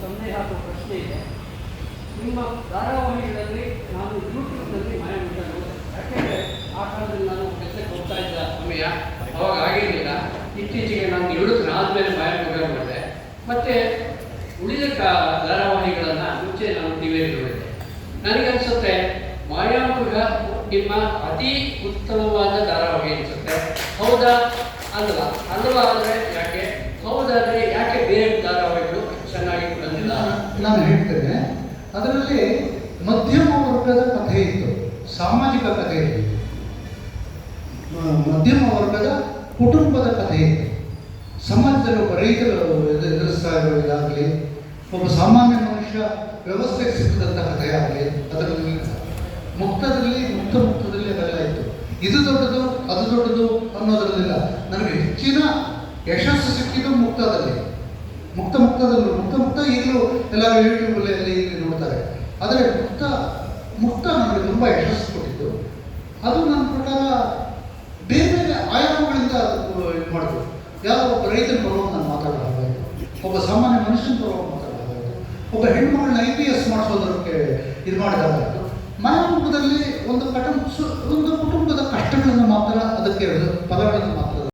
ಸಂದೇಹ ಅಥವಾ ಪ್ರಶ್ನೆ ಇದೆ. ನಿಮ್ಮ ಧಾರಾವಾಹಿಗಳಲ್ಲಿ ನಾನು ಯೂಟ್ಯೂಬ್ನಲ್ಲಿ ಮಾಯಾಮುಖ ನೋಡಿದೆ. ಯಾಕೆಂದರೆ ಆ ಕಾಲದಲ್ಲಿ ನಾನು ಕೆಲಸಕ್ಕೆ ಹೋಗ್ತಾ ಇದ್ದ ಸಮಯ ಅವಾಗ ಆಗಿರಲಿಲ್ಲ. ಇತ್ತೀಚೆಗೆ ನಾನು ನಿವೃತ್ತನ ಆದಮೇಲೆ ಮಾಯಾಮುಖ ನೋಡಿದೆ. ಮತ್ತು ಉಳಿದ ಧಾರಾವಾಹಿಗಳನ್ನು ಮುಂಚೆ ನಾನು ಟಿವಿಯಲ್ಲಿ ನೋಡಿದ್ದೆ. ನನಗನ್ಸುತ್ತೆ ಮಾಯಾಮುಖ ನಿಮ್ಮ ಅತಿ ಉತ್ತಮವಾದ ಧಾರಾವಾಹಿ ಅನಿಸುತ್ತೆ. ಹೌದಾ ಅಲ್ವಾ? ಅಲ್ವಾ ಅಂದರೆ ಯಾಕೆ? ಹೌದಾದರೆ ಯಾಕೆ ಬೇರೆ ಧಾರಾವಾಹಿಗಳು ಚೆನ್ನಾಗಿ ಬಂದಿಲ್ಲ? ನಾನು ಹೇಳ್ತೇನೆ, ಅದರಲ್ಲಿ ಮಧ್ಯಮ ವರ್ಗದ ಕಥೆ ಇತ್ತು, ಸಾಮಾಜಿಕ ಕಥೆ ಇತ್ತು, ಮಧ್ಯಮ ವರ್ಗದ ಕುಟುಂಬದ ಕಥೆ ಇತ್ತು. ಸಮಾಜದಲ್ಲಿ ಒಬ್ಬ ರೈತರು ಎದುರಿಸ್ತಾ ಇರೋದಾಗಲಿ, ಒಬ್ಬ ಸಾಮಾನ್ಯ ಮನುಷ್ಯ ವ್ಯವಸ್ಥೆಗೆ ಸಿಕ್ಕಿದಂಥ ಕಥೆ ಆಗಲಿ ಅದರಲ್ಲಿ ಮುಕ್ತದಲ್ಲಿ ಅದೆಲ್ಲ ಇತ್ತು. ಇದು ದೊಡ್ಡದು ಅದು ದೊಡ್ಡದು ಅನ್ನೋದ್ರಲ್ಲಿಲ್ಲ. ನನಗೆ ಹೆಚ್ಚಿನ ಯಶಸ್ಸು ಸಿಕ್ಕಿದ್ದು ಮುಕ್ತದಲ್ಲಿ. ಮುಕ್ತ ಈಗಲೂ ಎಲ್ಲರೂ ಯೂಟ್ಯೂಬಲ್ಲಿ ಅಲ್ಲಿ ಇಲ್ಲಿ ನೋಡ್ತಾರೆ. ಆದರೆ ಮುಕ್ತ ನನಗೆ ತುಂಬ ಯಶಸ್ಸು ಕೊಟ್ಟಿದ್ದು. ಅದು ನನ್ನ ಪ್ರಕಾರ ಬೇರೆ ಬೇರೆ ಆಯಾಮಗಳಿಂದ ಇದು ಮಾಡಿದ್ರು. ಯಾವ ಒಬ್ಬ ರೈತನ ಪರವಾಗಿ ನಾನು ಮಾತಾಡೋದಾಯಿತು, ಒಬ್ಬ ಸಾಮಾನ್ಯ ಮನುಷ್ಯನ ಪರವಾಗಿ ಮಾತಾಡೋದಾಯಿತು, ಒಬ್ಬ ಹೆಣ್ಮಗಳನ್ನ IPS ಮಾಡಿಸೋದಕ್ಕೆ ಇದು ಮಾಡಿದಾಗಾಯಿತು. ಮಾಯಾಮುಖದಲ್ಲಿ ಒಂದು ಕುಟುಂಬದ ಕಷ್ಟಗಳನ್ನು ಮಾತ್ರ, ಅದಕ್ಕೆ ಪದಗಳನ್ನು ಮಾತ್ರ